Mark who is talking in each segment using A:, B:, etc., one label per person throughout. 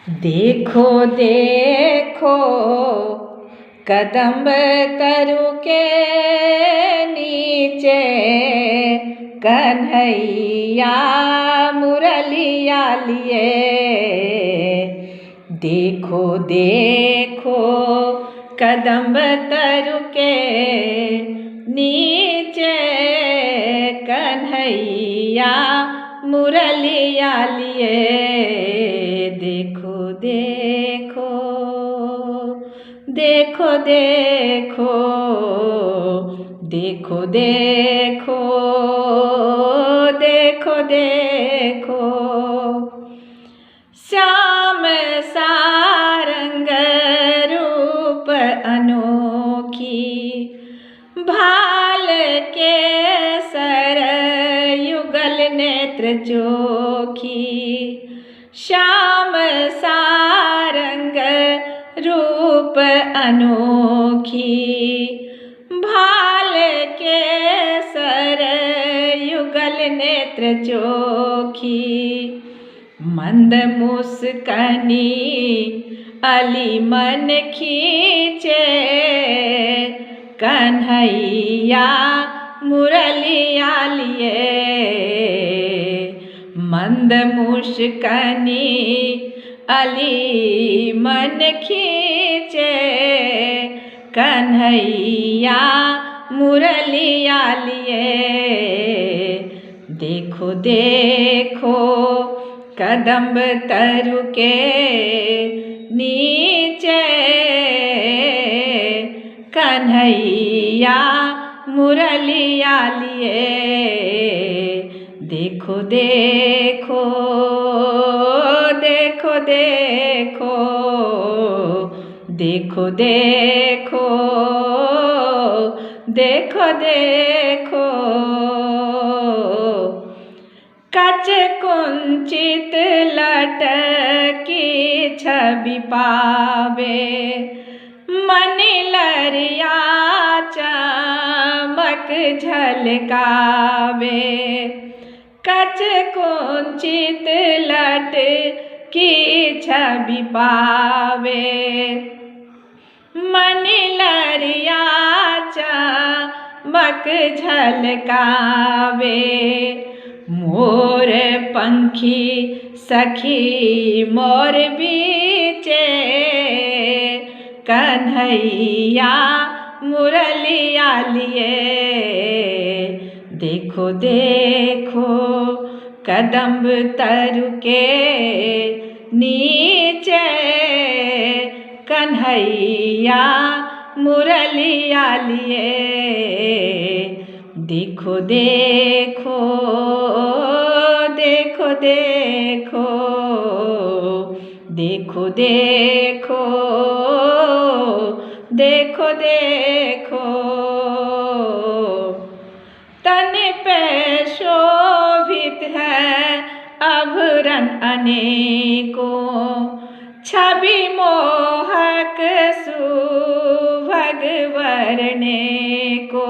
A: देखो देखो कदम्ब तरु के नीचे कन्हैया मुरलिया लिए। देखो देखो कदम्ब तरु के नीचे कन्हैया मुरलिया लिए। देखो देखो देखो देखो देखो देखो देखो देखो श्याम सारंग रूप अनोखी भाल के सर युगल नेत्र चोखी। श्याम सारंग रूप अनोखी भाल के सर युगल नेत्र चोखी। मंद मुस्कनी अली मन खींचे कन्हैया मुरलिया लिए। मंद मुस्कनी अली मन खींचे कन्हैया मुरलिया लिए। देखो देखो कदम्ब तरु के नीचे कन्हैया मुरलिया लिए। देखो देखो देखो देखो देखो देखो देखो देखो कच कुंचित लटकी छवि पावे मनि लरिया चमक झलकावे। कच कुंचित लटकी छवि पावे मनि लरिया चमक झलकावे। मोर पंखी सखी मोर बीचे कन्हैया मुरलिया लिए। देखो देखो कदम्ब तरु के नीचे कन्हैया मुरलिया लिए। देखो देखो देखो देखो देखो देखो देखो देखो तन पे शोभित है आभरण अनेकों छवि मोहक सुभग वरने को।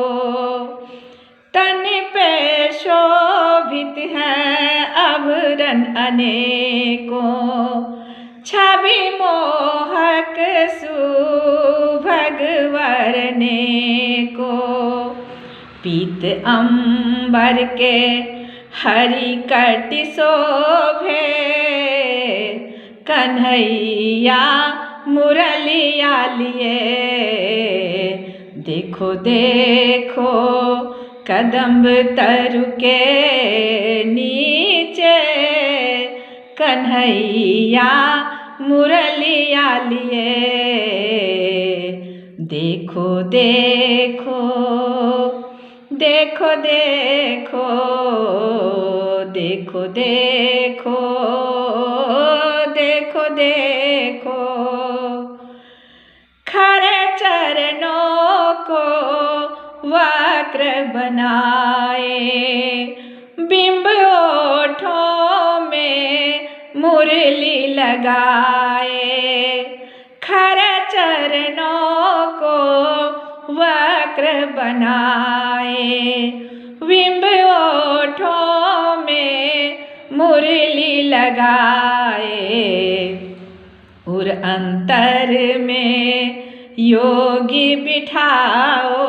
A: तन पे शोभित है आभरण अनेकों छवि मोहक सुभग वरने को। पीत अंबर के हरि कटि शोभे कन्हैया मुरलिया लिए। देखो देखो कदम्ब तरु के नीचे कन्हैया मुरलिया लिए। देखो देखो देखो देखो देखो देखो देखो देखो खरे चरणों को वक्र बनाए बिंब ओठों में मुरली लगाए। खरे चरणों को वक्र बनाए बिंब ओठों में मुरली लगाए। दूर अंतर में योगी बिठाओ,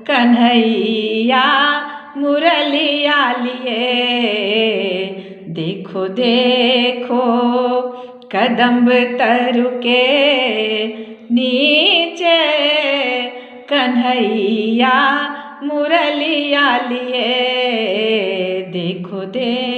A: कन्हैया मुरलिया लिए। देखो देखो कदम्ब तरु के नीचे, कन्हैया मुरलिया लिए। देखो देखो